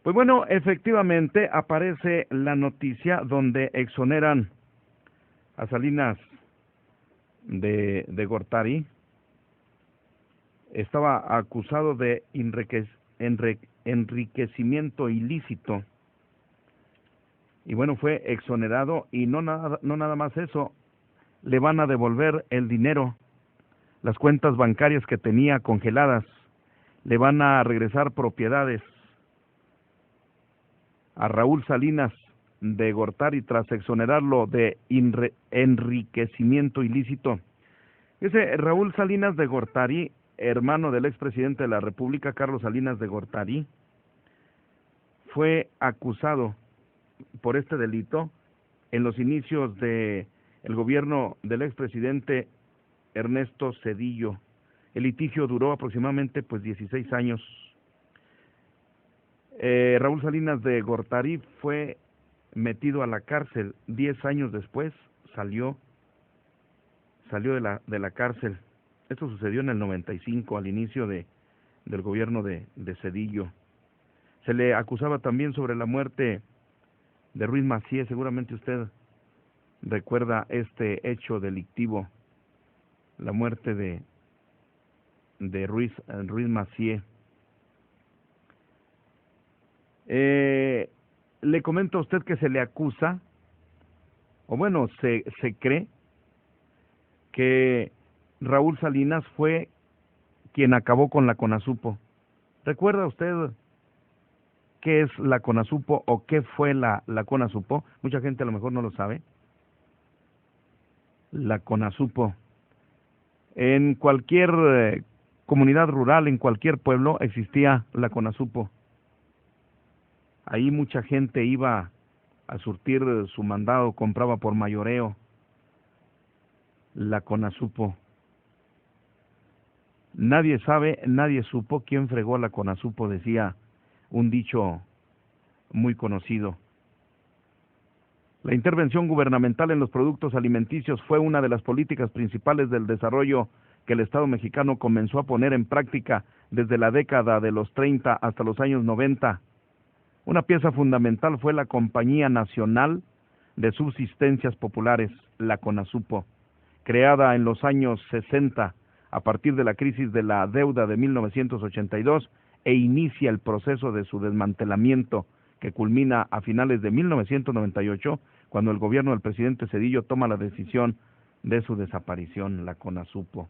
Pues bueno, efectivamente aparece la noticia donde exoneran a Salinas de Gortari. Estaba acusado de enriquecimiento ilícito. Y bueno, fue exonerado y no nada más eso, le van a devolver el dinero, las cuentas bancarias que tenía congeladas, le van a regresar propiedades a Raúl Salinas de Gortari tras exonerarlo de enriquecimiento ilícito. Ese Raúl Salinas de Gortari, hermano del expresidente de la República, Carlos Salinas de Gortari, fue acusado por este delito en los inicios de el gobierno del expresidente Ernesto Zedillo. El litigio duró aproximadamente 16 años. Raúl Salinas de Gortari fue metido a la cárcel. 10 años después salió de la cárcel. Esto sucedió en el 95, al inicio del gobierno de Zedillo. Se le acusaba también sobre la muerte de Ruiz Massieu. Seguramente usted recuerda este hecho delictivo, la muerte de Ruiz Massieu. Le comento a usted que se le acusa, o bueno, se cree que Raúl Salinas fue quien acabó con la CONASUPO. ¿Recuerda usted qué es la CONASUPO o qué fue la CONASUPO? Mucha gente a lo mejor no lo sabe. La CONASUPO. En cualquier comunidad rural, en cualquier pueblo, existía la CONASUPO. Ahí mucha gente iba a surtir su mandado, compraba por mayoreo. La CONASUPO. Nadie sabe, nadie supo quién fregó la CONASUPO, decía un dicho muy conocido. La intervención gubernamental en los productos alimenticios fue una de las políticas principales del desarrollo que el Estado mexicano comenzó a poner en práctica desde la década de los 30 hasta los años 90. Una pieza fundamental fue la Compañía Nacional de Subsistencias Populares, la CONASUPO, creada en los años 60 a partir de la crisis de la deuda de 1982 e inicia el proceso de su desmantelamiento que culmina a finales de 1998 cuando el gobierno del presidente Zedillo toma la decisión de su desaparición, la CONASUPO.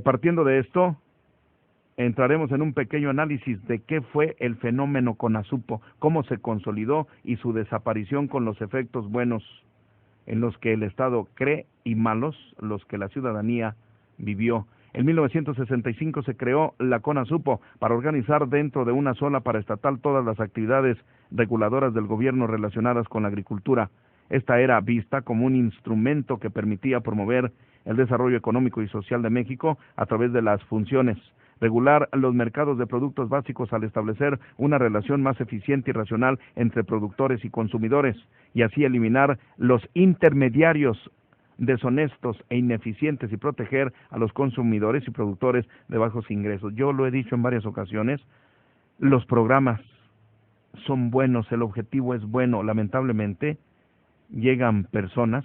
Partiendo de esto, entraremos en un pequeño análisis de qué fue el fenómeno CONASUPO, cómo se consolidó y su desaparición con los efectos buenos en los que el Estado cree y malos los que la ciudadanía vivió. En 1965 se creó la CONASUPO para organizar dentro de una sola paraestatal todas las actividades reguladoras del gobierno relacionadas con la agricultura. Esta era vista como un instrumento que permitía promover el desarrollo económico y social de México a través de las funciones: regular los mercados de productos básicos al establecer una relación más eficiente y racional entre productores y consumidores, y así eliminar los intermediarios deshonestos e ineficientes y proteger a los consumidores y productores de bajos ingresos. Yo lo he dicho en varias ocasiones, los programas son buenos, el objetivo es bueno. Lamentablemente llegan personas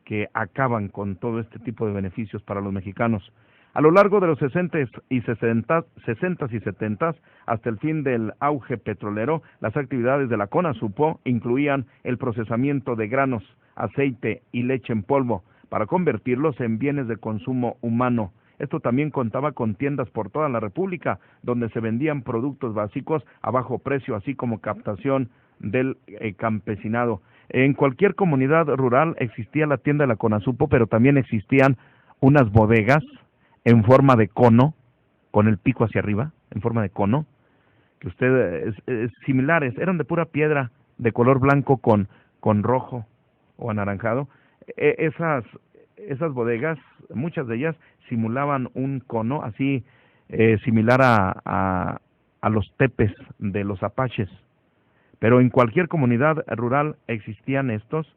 que acaban con todo este tipo de beneficios para los mexicanos. A lo largo de los 60s y 70s hasta el fin del auge petrolero, las actividades de la CONASUPO incluían el procesamiento de granos, aceite y leche en polvo para convertirlos en bienes de consumo humano. Esto también contaba con tiendas por toda la República, donde se vendían productos básicos a bajo precio, así como captación del campesinado. En cualquier comunidad rural existía la tienda de la CONASUPO, pero también existían unas bodegas en forma de cono, con el pico hacia arriba, en forma de cono, que similares, eran de pura piedra, de color blanco con rojo o anaranjado. Esas bodegas, muchas de ellas simulaban un cono así, similar a los tepes de los apaches, pero en cualquier comunidad rural existían estos.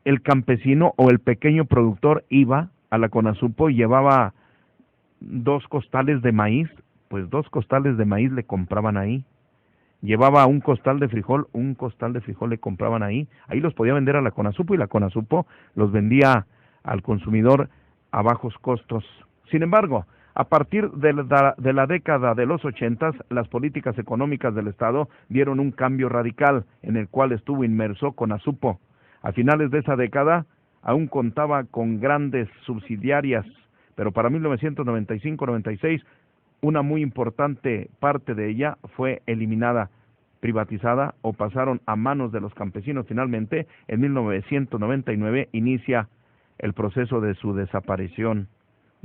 El campesino o el pequeño productor iba a la CONASUPO y llevaba 2 costales de maíz pues 2 costales de maíz le compraban ahí. Llevaba un costal de frijol le compraban ahí. Ahí los podía vender a la Conasupo y la Conasupo los vendía al consumidor a bajos costos. Sin embargo, a partir de la década de los 80, las políticas económicas del Estado dieron un cambio radical en el cual estuvo inmerso Conasupo. A finales de esa década aún contaba con grandes subsidiarias, pero para 1995-96 una muy importante parte de ella fue eliminada, privatizada o pasaron a manos de los campesinos. Finalmente, en 1999 inicia el proceso de su desaparición,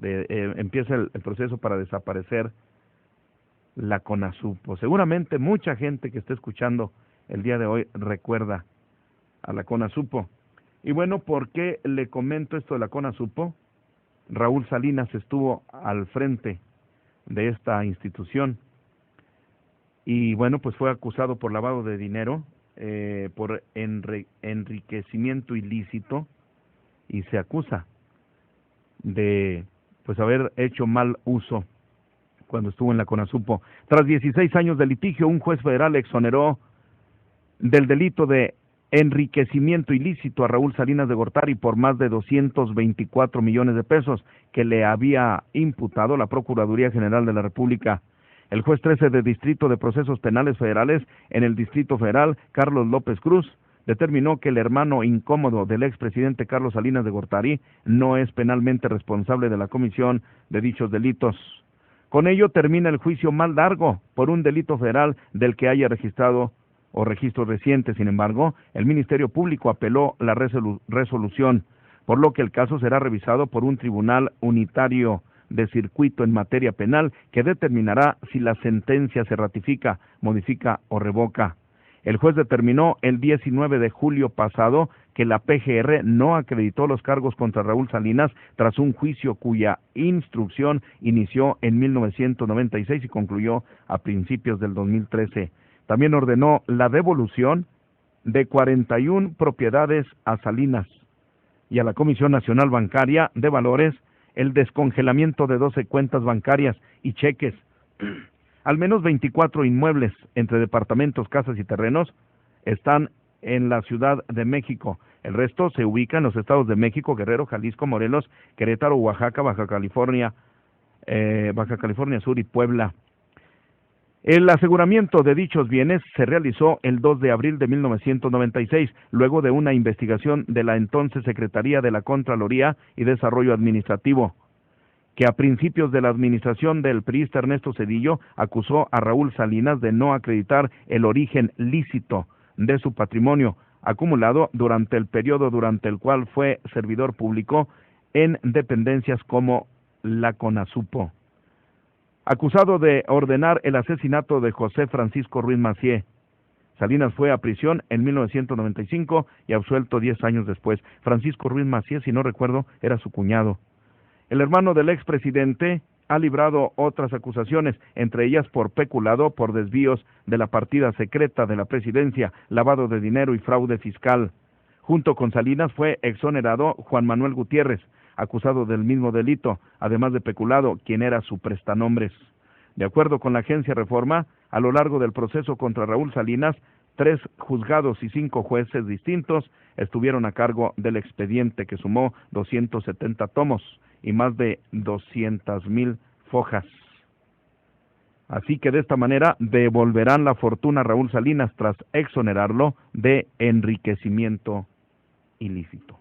empieza el proceso para desaparecer la Conasupo. Seguramente mucha gente que está escuchando el día de hoy recuerda a la Conasupo. Y bueno, ¿por qué le comento esto de la Conasupo? Raúl Salinas estuvo al frente de esta institución y bueno, pues fue acusado por lavado de dinero, por enriquecimiento ilícito, y se acusa de pues haber hecho mal uso cuando estuvo en la Conasupo. Tras 16 años de litigio, un juez federal exoneró del delito de enriquecimiento ilícito a Raúl Salinas de Gortari por más de 224 millones de pesos que le había imputado la Procuraduría General de la República. El juez 13 de Distrito de Procesos Penales Federales en el Distrito Federal, Carlos López Cruz, determinó que el hermano incómodo del expresidente Carlos Salinas de Gortari no es penalmente responsable de la comisión de dichos delitos. Con ello termina el juicio más largo por un delito federal del que haya registrado o registros recientes. Sin embargo, el Ministerio Público apeló la resolución, por lo que el caso será revisado por un tribunal unitario de circuito en materia penal que determinará si la sentencia se ratifica, modifica o revoca. El juez determinó el 19 de julio pasado que la PGR no acreditó los cargos contra Raúl Salinas tras un juicio cuya instrucción inició en 1996 y concluyó a principios del 2013. También ordenó la devolución de 41 propiedades a Salinas y a la Comisión Nacional Bancaria de Valores el descongelamiento de 12 cuentas bancarias y cheques. Al menos 24 inmuebles entre departamentos, casas y terrenos están en la Ciudad de México. El resto se ubica en los estados de México, Guerrero, Jalisco, Morelos, Querétaro, Oaxaca, Baja California Sur y Puebla. El aseguramiento de dichos bienes se realizó el 2 de abril de 1996, luego de una investigación de la entonces Secretaría de la Contraloría y Desarrollo Administrativo, que a principios de la administración del priista Ernesto Zedillo acusó a Raúl Salinas de no acreditar el origen lícito de su patrimonio acumulado durante el periodo durante el cual fue servidor público en dependencias como la Conasupo. Acusado de ordenar el asesinato de José Francisco Ruiz Massieu, Salinas fue a prisión en 1995 y absuelto 10 años después. Francisco Ruiz Massieu, si no recuerdo, era su cuñado. El hermano del expresidente ha librado otras acusaciones, entre ellas por peculado, por desvíos de la partida secreta de la presidencia, lavado de dinero y fraude fiscal. Junto con Salinas fue exonerado Juan Manuel Gutiérrez, acusado del mismo delito, además de peculado, quien era su prestanombres. De acuerdo con la agencia Reforma, a lo largo del proceso contra Raúl Salinas, 3 juzgados y 5 jueces distintos estuvieron a cargo del expediente, que sumó 270 tomos y más de 200,000 fojas. Así que de esta manera devolverán la fortuna a Raúl Salinas tras exonerarlo de enriquecimiento ilícito.